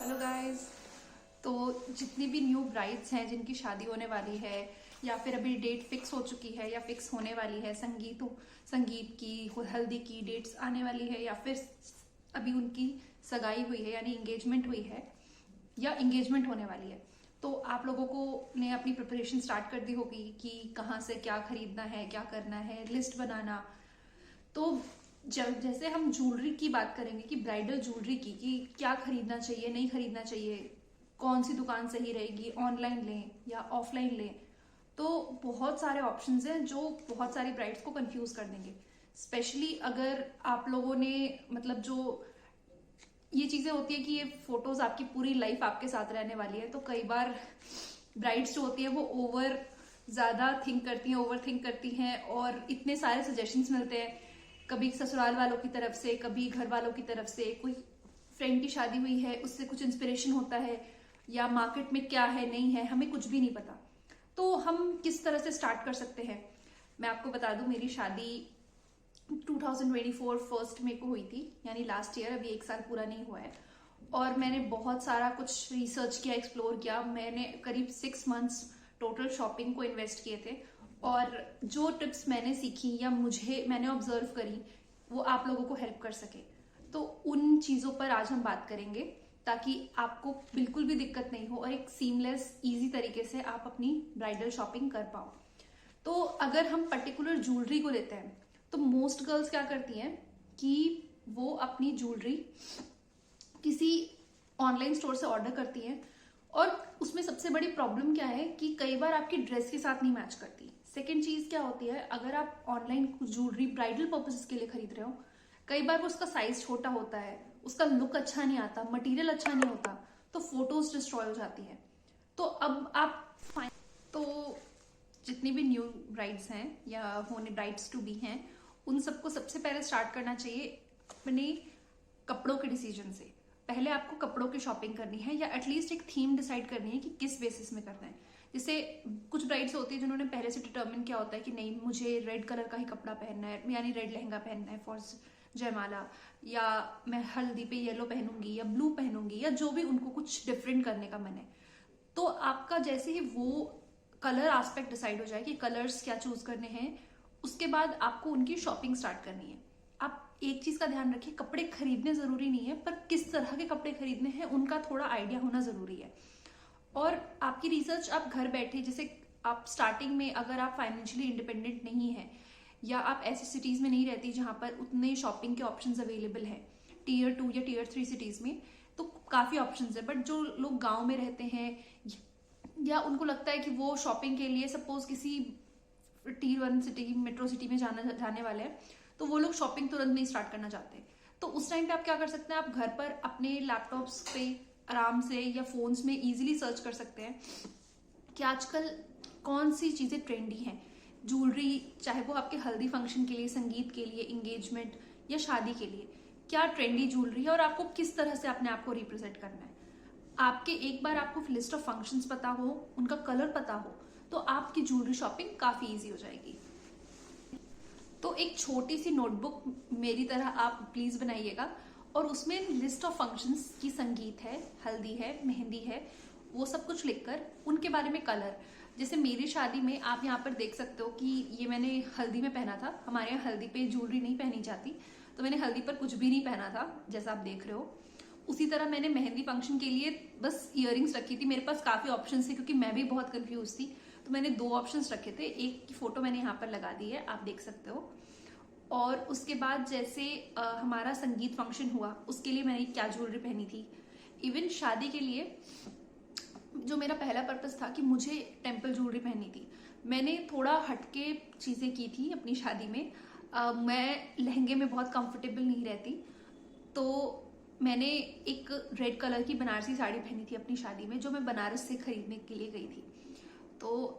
Hello guys. तो जितनी भी न्यू ब्राइड्स हैं जिनकी शादी होने वाली है या फिर अभी डेट फिक्स हो चुकी है या फिक्स होने वाली है, संगीत की हल्दी की डेट्स आने वाली है या फिर अभी उनकी सगाई हुई है यानी इंगेजमेंट हुई है या इंगेजमेंट होने वाली है, तो आप लोगों को ने अपनी प्रिपरेशन स्टार्ट कर दी होगी कि कहाँ से क्या खरीदना है, क्या करना है, लिस्ट बनाना। तो जब जैसे हम ज्वेलरी की बात करेंगे कि ब्राइडल ज्वेलरी की कि क्या खरीदना चाहिए, नहीं खरीदना चाहिए, कौन सी दुकान सही रहेगी, ऑनलाइन लें या ऑफलाइन लें, तो बहुत सारे ऑप्शंस हैं जो बहुत सारी ब्राइड्स को कंफ्यूज कर देंगे। स्पेशली अगर आप लोगों ने मतलब जो ये चीजें होती है कि ये फोटोज आपकी पूरी लाइफ आपके साथ रहने वाली है, तो कई बार ब्राइड्स जो होती है वो ओवर थिंक करती हैं और इतने सारे सजेशंस मिलते हैं, कभी ससुराल वालों की तरफ से, कभी घर वालों की तरफ से, कोई फ्रेंड की शादी हुई है उससे कुछ इंस्पिरेशन होता है, या मार्केट में क्या है नहीं है हमें कुछ भी नहीं पता। तो हम किस तरह से स्टार्ट कर सकते हैं, मैं आपको बता दूं। मेरी शादी 2024 फर्स्ट में को हुई थी, यानी लास्ट ईयर, अभी एक साल पूरा नहीं हुआ है। और मैंने बहुत सारा कुछ रिसर्च किया, एक्सप्लोर किया। मैंने करीब 6 मंथ्स टोटल शॉपिंग को इन्वेस्ट किए थे, और जो टिप्स मैंने सीखी या मैंने ऑब्जर्व करी वो आप लोगों को हेल्प कर सके। तो उन चीजों पर आज हम बात करेंगे ताकि आपको बिल्कुल भी दिक्कत नहीं हो और एक सीमलेस इजी तरीके से आप अपनी ब्राइडल शॉपिंग कर पाओ। तो अगर हम पर्टिकुलर ज्वेलरी को लेते हैं तो मोस्ट गर्ल्स क्या करती हैं कि वो अपनी ज्वेलरी किसी ऑनलाइन स्टोर से ऑर्डर करती हैं, और उसमें सबसे बड़ी प्रॉब्लम क्या है कि कई बार आपकी ड्रेस के साथ नहीं मैच करती। सेकेंड चीज क्या होती है, अगर आप ऑनलाइन ज्वेलरी ब्राइडल पर्पसेस के लिए खरीद रहे हो, कई बार वो उसका साइज छोटा होता है, उसका लुक अच्छा नहीं आता, मटेरियल अच्छा नहीं होता, तो फोटोज डिस्ट्रॉय हो जाती है। तो अब आप तो जितनी भी न्यू ब्राइड्स हैं या होने ब्राइड्स टू बी हैं, उन सबको सबसे पहले स्टार्ट करना चाहिए अपने कपड़ों के डिसीजन से। पहले आपको कपड़ों की शॉपिंग करनी है या एटलीस्ट एक थीम डिसाइड करनी है कि किस बेसिस में करना है। जैसे कुछ ब्राइड्स होती है जिन्होंने पहले से डिटर्मिन किया होता है कि नहीं, मुझे रेड कलर का ही कपड़ा पहनना है, यानी रेड लहंगा पहनना है फॉर जयमाला, या मैं हल्दी पे येलो पहनूंगी या ब्लू पहनूंगी, या जो भी उनको कुछ डिफरेंट करने का मन है। तो आपका जैसे ही वो कलर एस्पेक्ट डिसाइड हो जाए कि कलर्स क्या चूज करने हैं, उसके बाद आपको उनकी शॉपिंग स्टार्ट करनी है। आप एक चीज का ध्यान रखिए, कपड़े खरीदने जरूरी नहीं है, पर किस तरह के कपड़े खरीदने हैं उनका थोड़ा आइडिया होना जरूरी है। और आपकी रिसर्च आप घर बैठे, जैसे आप स्टार्टिंग में अगर आप फाइनेंशियली इंडिपेंडेंट नहीं है या आप ऐसी सिटीज में नहीं रहती जहां पर उतने शॉपिंग के ऑप्शंस अवेलेबल हैं, टीयर 2 या टीयर 3 सिटीज में तो काफी ऑप्शंस है, बट जो लोग गांव में रहते हैं या उनको लगता है कि वो शॉपिंग के लिए सपोज किसी टीयर 1 सिटी, मेट्रो सिटी में जाने वाले हैं, तो वो लोग शॉपिंग तुरंत नहीं स्टार्ट करना चाहते। तो उस टाइम पे आप क्या कर सकते हैं, आप घर पर अपने लैपटॉप्स पे आराम से या फोन्स में इजीली सर्च कर सकते हैं कि आजकल कौन सी चीजें ट्रेंडी हैं ज्वेलरी, चाहे वो आपके हल्दी फंक्शन के लिए, संगीत के लिए, एंगेजमेंट या शादी के लिए, क्या ट्रेंडी ज्वेलरी है और आपको किस तरह से अपने आप को रिप्रेजेंट करना है। आपके एक बार आपको लिस्ट ऑफ फंक्शंस पता हो, उनका कलर पता हो, तो आपकी ज्वेलरी शॉपिंग काफी इजी हो जाएगी। तो एक छोटी सी नोटबुक मेरी तरह आप प्लीज बनाइएगा, और उसमें लिस्ट ऑफ फंक्शंस की, संगीत है, हल्दी है, मेहंदी है, वो सब कुछ लिखकर उनके बारे में कलर। जैसे मेरी शादी में आप यहाँ पर देख सकते हो कि ये मैंने हल्दी में पहना था। हमारे यहाँ हल्दी पे ज्वेलरी नहीं पहनी जाती, तो मैंने हल्दी पर कुछ भी नहीं पहना था जैसा आप देख रहे हो। उसी तरह मैंने मेहंदी फंक्शन के लिए बस इयररिंग्स रखी थी। मेरे पास काफी ऑप्शंस थे क्योंकि मैं भी बहुत कंफ्यूज थी, तो मैंने 2 ऑप्शंस रखे थे। एक की फोटो मैंने यहाँ पर लगा दी है, आप देख सकते हो। और उसके बाद जैसे हमारा संगीत फंक्शन हुआ, उसके लिए मैंने क्या ज्वेलरी पहनी थी। इवन शादी के लिए जो मेरा पहला पर्पस था कि मुझे टेम्पल ज्वेलरी पहननी थी, मैंने थोड़ा हटके चीजें की थी अपनी शादी में। मैं लहंगे में बहुत कंफर्टेबल नहीं रहती, तो मैंने एक रेड कलर की बनारसी साड़ी पहनी थी अपनी शादी में, जो मैं बनारस से खरीदने के लिए गई थी। तो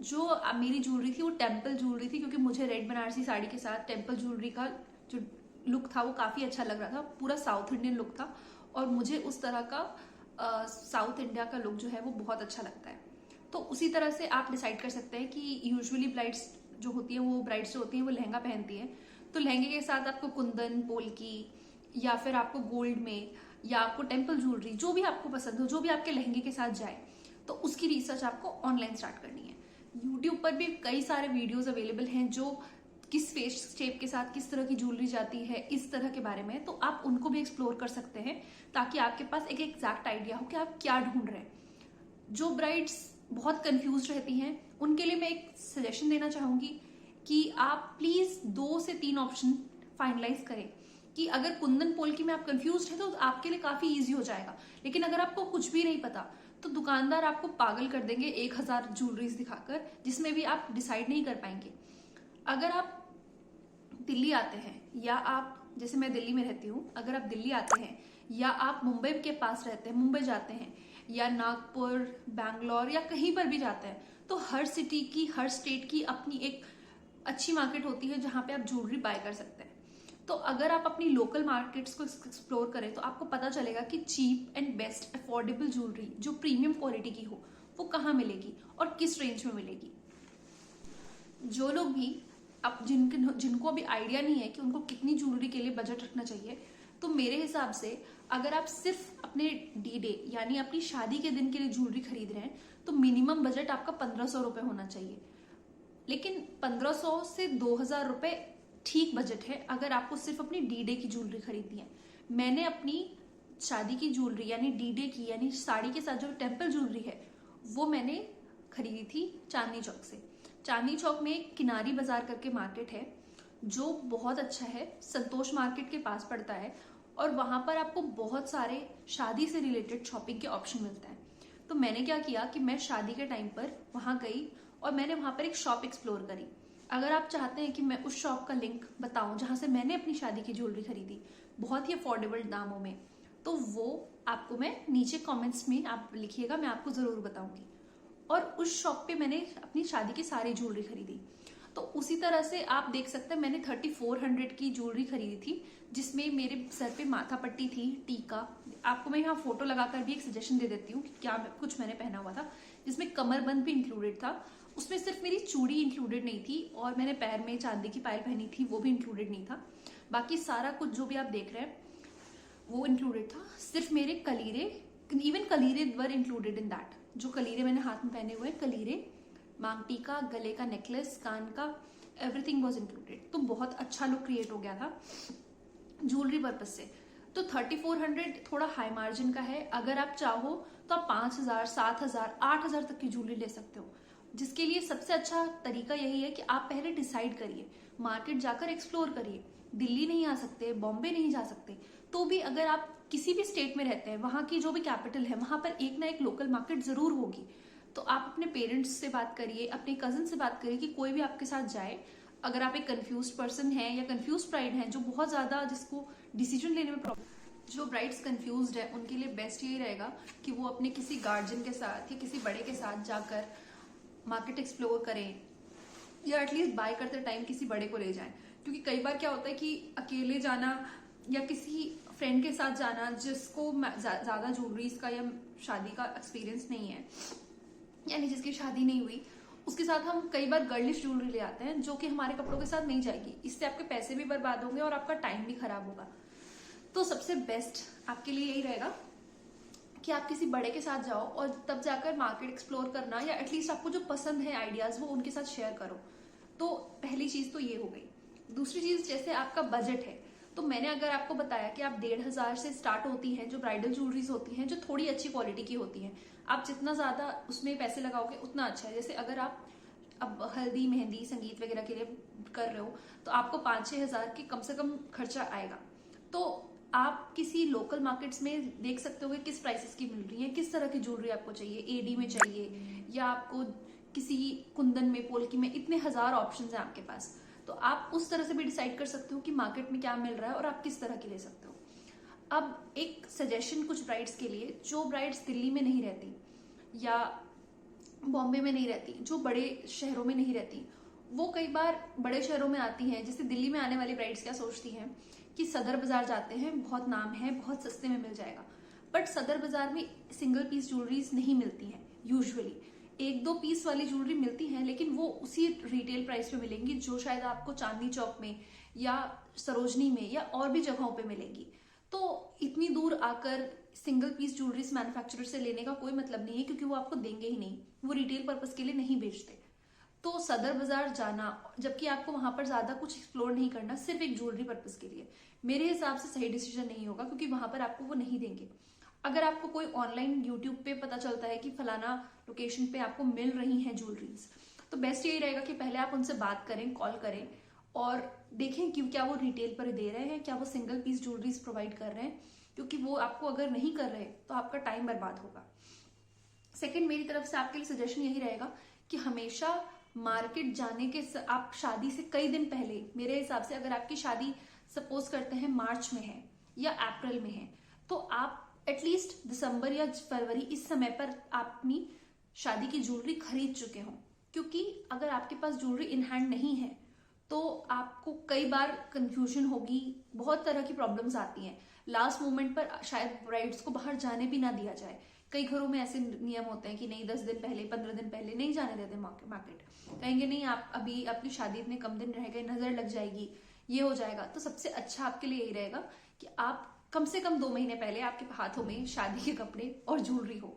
जो मेरी ज्वेलरी थी वो टेम्पल ज्वेलरी थी, क्योंकि मुझे रेड बनारसी साड़ी के साथ टेम्पल ज्वेलरी का जो लुक था वो काफी अच्छा लग रहा था, पूरा साउथ इंडियन लुक था, और मुझे उस तरह का साउथ इंडिया का लुक जो है वो बहुत अच्छा लगता है। तो उसी तरह से आप डिसाइड कर सकते हैं कि यूजुअली ब्राइड्स जो होती है, वो ब्राइड्स जो होती हैं वो लहंगा पहनती है, तो लहंगे के साथ आपको कुंदन, पोल्की, या फिर आपको गोल्ड में या आपको टेम्पल ज्वेलरी, जो भी आपको पसंद हो, जो भी आपके लहंगे के साथ जाए, तो उसकी रिसर्च आपको ऑनलाइन स्टार्ट करनी है। यूट्यूब पर भी कई सारे वीडियोस अवेलेबल हैं जो किस फेस शेप के साथ किस तरह की ज्वेलरी जाती है, इस तरह के बारे में, तो आप उनको भी एक्सप्लोर कर सकते हैं ताकि आपके पास एक एग्जैक्ट आइडिया हो कि आप क्या ढूंढ रहे हैं। जो ब्राइड्स बहुत कंफ्यूज रहती हैं उनके लिए मैं एक सजेशन देना चाहूंगी कि आप प्लीज 2 से 3 ऑप्शन फाइनलाइज करें। कि अगर कुंदन पोल्की में आप कंफ्यूज है तो आपके लिए काफी इजी हो जाएगा, लेकिन अगर आपको कुछ भी नहीं पता तो दुकानदार आपको पागल कर देंगे 1000 ज्वेलरीज दिखाकर, जिसमें भी आप डिसाइड नहीं कर पाएंगे। अगर आप दिल्ली आते हैं, या आप, जैसे मैं दिल्ली में रहती हूँ, अगर आप दिल्ली आते हैं या आप मुंबई के पास रहते हैं, मुंबई जाते हैं, या नागपुर, बैंगलोर, या कहीं पर भी जाते हैं, तो हर सिटी की, हर स्टेट की अपनी एक अच्छी मार्केट होती है जहां पे आप ज्वेलरी बाय कर सकते हैं। तो अगर आप अपनी लोकल मार्केट्स को एक्सप्लोर करें तो आपको पता चलेगा कि cheap and best affordable jewellery जो प्रीमियम क्वालिटी की हो वो कहाँ मिलेगी और किस रेंज में मिलेगी। जो लोग भी अब जिनको अभी आइडिया नहीं है कि उनको कितनी ज्वेलरी के लिए बजट रखना चाहिए, तो मेरे हिसाब से अगर आप सिर्फ अपने डी डे यानी अपनी शादी के दिन के लिए ज्वेलरी खरीद रहे हैं तो मिनिमम बजट आपका 1500 रुपए होना चाहिए। लेकिन 1500 से 2000 रुपए ठीक बजट है अगर आपको सिर्फ अपनी डी डे की ज्वेलरी खरीदनी है। मैंने अपनी शादी की ज्वेलरी यानी डी डे की, यानी साड़ी के साथ जो टेम्पल ज्वेलरी है, वो मैंने खरीदी थी चांदनी चौक से। चांदनी चौक में एक किनारी बाजार करके मार्केट है जो बहुत अच्छा है, संतोष मार्केट के पास पड़ता है, और वहां पर आपको बहुत सारे शादी से रिलेटेड शॉपिंग के ऑप्शन मिलते हैं। तो मैंने क्या किया कि मैं शादी के टाइम पर वहां गई और मैंने वहां पर एक शॉप एक्सप्लोर करी। अगर आप चाहते हैं कि मैं उस शॉप का लिंक बताऊं जहां से मैंने अपनी शादी की ज्वेलरी खरीदी बहुत ही अफोर्डेबल दामों में, तो वो आपको मैं नीचे कमेंट्स में आप लिखिएगा, मैं आपको जरूर बताऊंगी। और उस शॉप पे मैंने अपनी शादी की सारी ज्वेलरी खरीदी। तो उसी तरह से आप देख सकते हैं मैंने 3400 की ज्वेलरी खरीदी थी, जिसमें मेरे सर पे माथा पट्टी थी, टीका, आपको मैं यहाँ फोटो लगाकर भी एक सजेशन दे देती हूँ कि क्या कुछ मैंने पहना हुआ था, जिसमें कमरबंद भी इंक्लूडेड था। उसमें सिर्फ मेरी चूड़ी इंक्लूडेड नहीं थी और मैंने पैर में चांदी की पायल पहनी थी, वो भी इंक्लूडेड नहीं था। बाकी सारा कुछ जो भी आप देख रहे हैं वो इंक्लूडेड था। सिर्फ मेरे कलीरे, इवन कलीरे वर इंक्लूडेड इन दैट। जो कलीरे मैंने हाथ में पहने हुए, कलीरे, मांग टीका, गले का नेकलेस, कान का, एवरीथिंग वाज इंक्लूडेड। तो बहुत अच्छा लुक क्रिएट हो गया था ज्वेलरी पर्पज से। तो 3400 थोड़ा हाई मार्जिन का है। अगर आप चाहो तो आप 5000, 7000, 8000 तक की ज्वेलरी ले सकते हो, जिसके लिए सबसे अच्छा तरीका यही है कि आप पहले डिसाइड करिए, मार्केट जाकर एक्सप्लोर करिए। दिल्ली नहीं आ सकते, बॉम्बे नहीं जा सकते, तो भी अगर आप किसी भी स्टेट में रहते हैं, वहां की जो भी कैपिटल है वहां पर एक ना एक लोकल मार्केट जरूर होगी। तो आप अपने पेरेंट्स से बात करिए, अपने कजन से बात करिए कि कोई भी आपके साथ जाए। अगर आप एक कंफ्यूज पर्सन है या कंफ्यूज ब्राइड है जो बहुत ज्यादा, जिसको डिसीजन लेने में प्रॉब्लम, जो ब्राइड्स कंफ्यूज्ड है उनके लिए बेस्ट यही रहेगा कि वो अपने किसी गार्जियन के साथ या किसी बड़े के साथ जाकर मार्केट एक्सप्लोर करें, या एटलीस्ट बाय करते टाइम किसी बड़े को ले जाएं। क्योंकि कई बार क्या होता है कि अकेले जाना या किसी फ्रेंड के साथ जाना जिसको ज्यादा ज्वेलरीज का या शादी का एक्सपीरियंस नहीं है, यानी जिसकी शादी नहीं हुई, उसके साथ हम कई बार गर्लिश ज्वेलरी ले आते हैं जो कि हमारे कपड़ों के साथ नहीं जाएगी। इससे आपके पैसे भी बर्बाद होंगे और आपका टाइम भी खराब होगा। तो सबसे बेस्ट आपके लिए यही रहेगा कि आप किसी बड़े के साथ जाओ और तब जाकर मार्केट एक्सप्लोर करना, या एटलीस्ट आपको जो पसंद है आइडियाज वो उनके साथ शेयर करो। तो पहली चीज तो ये हो गई। दूसरी चीज, जैसे आपका बजट है, तो मैंने अगर आपको बताया कि आप 1500 से स्टार्ट होती हैं जो ब्राइडल ज्वेलरीज होती हैं, जो थोड़ी अच्छी क्वालिटी की होती हैं। आप जितना ज्यादा उसमें पैसे लगाओगे उतना अच्छा है। जैसे अगर आप अब हल्दी, मेहंदी, संगीत वगैरह के लिए कर रहे हो तो आपको 5-6 हजार की कम से कम खर्चा आएगा। तो आप किसी लोकल मार्केट्स में देख सकते हो कि किस प्राइसेस की मिल रही है, किस तरह की ज्वेलरी आपको चाहिए, एडी में चाहिए या आपको किसी कुंदन में, पोल्की में, इतने हजार ऑप्शंस हैं आपके पास। तो आप उस तरह से भी डिसाइड कर सकते हो कि मार्केट में क्या मिल रहा है और आप किस तरह की ले सकते हो। अब एक सजेशन कुछ ब्राइड्स के लिए, जो ब्राइड्स दिल्ली में नहीं रहती या बॉम्बे में नहीं रहती, जो बड़े शहरों में नहीं रहती, वो कई बार बड़े शहरों में आती हैं। जैसे दिल्ली में आने वाली ब्राइड्स क्या सोचती हैं कि सदर बाजार जाते हैं, बहुत नाम है, बहुत सस्ते में मिल जाएगा। बट सदर बाजार में सिंगल पीस ज्वेलरीज नहीं मिलती हैं। यूजुअली 1-2 पीस वाली ज्वेलरी मिलती है, लेकिन वो उसी रिटेल प्राइस पे मिलेंगी जो शायद आपको चांदनी चौक में या सरोजनी में या और भी जगहों पे मिलेंगी। तो इतनी दूर आकर सिंगल पीस ज्वेलरीज मैन्युफैक्चरर से लेने का कोई मतलब नहीं है, क्योंकि वो आपको देंगे ही नहीं, वो रिटेल पर्पस के लिए नहीं बेचते। तो सदर बाजार जाना, जबकि आपको वहां पर ज्यादा कुछ एक्सप्लोर नहीं करना, सिर्फ एक ज्वेलरी पर्पस के लिए, मेरे हिसाब से सही डिसीजन नहीं होगा, क्योंकि वहां पर आपको वो नहीं देंगे। अगर आपको कोई ऑनलाइन यूट्यूब पे पता चलता है कि फलाना लोकेशन पे आपको मिल रही हैं ज्वेलरीज, तो बेस्ट यही रहेगा कि पहले आप उनसे बात करें, कॉल करें और देखें कि क्या वो रिटेल पर दे रहे हैं, क्या वो सिंगल पीस ज्वेलरीज प्रोवाइड कर रहे हैं, क्योंकि वो आपको अगर नहीं कर रहे तो आपका टाइम बर्बाद होगा। सेकंड, मेरी तरफ से आपके लिए सजेशन यही रहेगा कि हमेशा मार्केट जाने के आप शादी से कई दिन पहले, मेरे हिसाब से अगर आपकी शादी सपोज करते हैं मार्च में है या अप्रैल में है, तो आप एटलीस्ट दिसंबर या फरवरी इस समय पर आप अपनी शादी की ज्वेलरी खरीद चुके हो, क्योंकि अगर आपके पास ज्वेलरी इन हैंड नहीं है तो आपको कई बार कंफ्यूजन होगी, बहुत तरह की प्रॉब्लम्स आती हैं। लास्ट मोमेंट पर शायद ब्राइड्स को बाहर जाने भी ना दिया जाए। कई घरों में ऐसे नियम होते हैं कि नहीं, 10 दिन पहले, 15 दिन पहले नहीं जाने देते मार्केट, कहेंगे नहीं आप अभी आपकी शादी इतने कम दिन रह गए, नजर लग जाएगी, ये हो जाएगा। तो सबसे अच्छा आपके लिए यही रहेगा कि आप कम से कम 2 महीने पहले आपके हाथों में शादी के कपड़े और ज्वेलरी हो।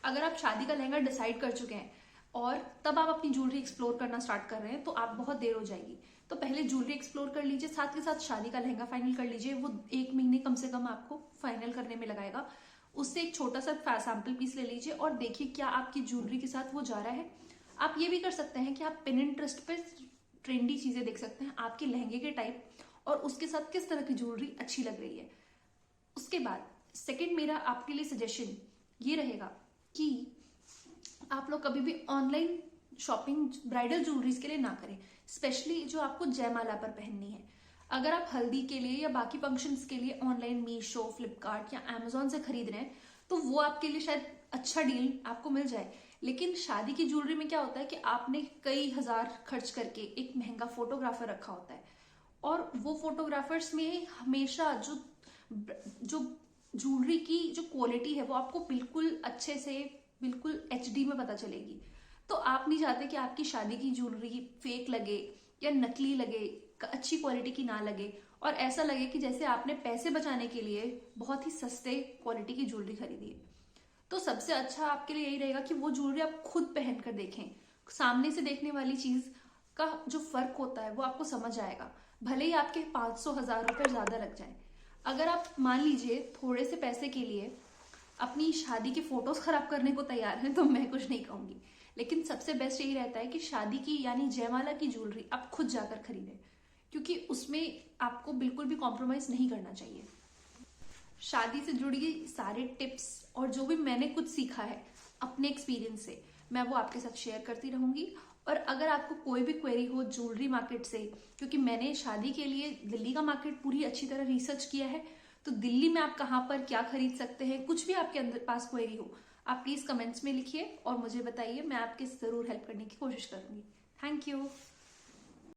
अगर आप शादी का लहंगा डिसाइड कर चुके हैं और तब आप अपनी ज्वेलरी एक्सप्लोर करना स्टार्ट कर रहे हैं, तो आप बहुत देर हो जाएगी। तो पहले ज्वेलरी एक्सप्लोर कर लीजिए, साथ के साथ शादी का लहंगा फाइनल कर लीजिए। वो 1 महीने कम से कम आपको फाइनल करने में लगाएगा। उससे एक छोटा सा सैंपल पीस ले लीजिए और देखिए क्या आपकी ज्वेलरी के साथ वो जा रहा है। आप ये भी कर सकते हैं कि आप पिनिंटरेस्ट पे ट्रेंडी चीजें देख सकते हैं, आपके लहंगे के टाइप और उसके साथ किस तरह की ज्वेलरी अच्छी लग रही है। उसके बाद सेकंड मेरा आपके लिए सजेशन ये रहेगा कि आप लोग कभी भी ऑनलाइन शॉपिंग ब्राइडल ज्वेलरीज के लिए ना करें, स्पेशली जो आपको जयमाला पर पहननी है। अगर आप हल्दी के लिए या बाकी फंक्शंस के लिए ऑनलाइन मीशो, फ्लिपकार्ट या अमेजोन से खरीद रहे हैं, तो वो आपके लिए शायद अच्छा डील आपको मिल जाए। लेकिन शादी की ज्वेलरी में क्या होता है कि आपने कई हजार खर्च करके एक महंगा फोटोग्राफर रखा होता है, और वो फोटोग्राफर्स में हमेशा जो ज्वेलरी की जो क्वालिटी है वो आपको बिल्कुल अच्छे से, बिल्कुल HD में पता चलेगी। तो आप नहीं चाहते कि आपकी शादी की ज्वेलरी फेक लगे या नकली लगे, अच्छी क्वालिटी की ना लगे, और ऐसा लगे कि जैसे आपने पैसे बचाने के लिए बहुत ही सस्ते क्वालिटी की ज्वेलरी खरीदी है। तो सबसे अच्छा आपके लिए यही रहेगा कि वो ज्वेलरी आप खुद पहन कर देखें। सामने से देखने वाली चीज का जो फर्क होता है वो आपको समझ आएगा, भले ही आपके 500-1000 रुपए ज्यादा लग जाए। अगर आप मान लीजिए थोड़े से पैसे के लिए अपनी शादी के फोटोज खराब करने को तैयार हैं, तो मैं कुछ नहीं कहूंगी। लेकिन सबसे बेस्ट यही रहता है कि शादी की यानी जयमाला की ज्वेलरी आप खुद जाकर खरीदें, क्योंकि उसमें आपको बिल्कुल भी कॉम्प्रोमाइज नहीं करना चाहिए। शादी से जुड़ी सारे टिप्स और जो भी मैंने कुछ सीखा है अपने एक्सपीरियंस से, मैं वो आपके साथ शेयर करती रहूंगी। और अगर आपको कोई भी क्वेरी हो ज्वेलरी मार्केट से, क्योंकि मैंने शादी के लिए दिल्ली का मार्केट पूरी अच्छी तरह रिसर्च किया है, तो दिल्ली में आप कहाँ पर क्या खरीद सकते हैं, कुछ भी आपके अंदर पास क्वेरी हो, आप प्लीज कमेंट्स में लिखिए और मुझे बताइए, मैं आपकी जरूर हेल्प करने की कोशिश करूंगी। Thank you.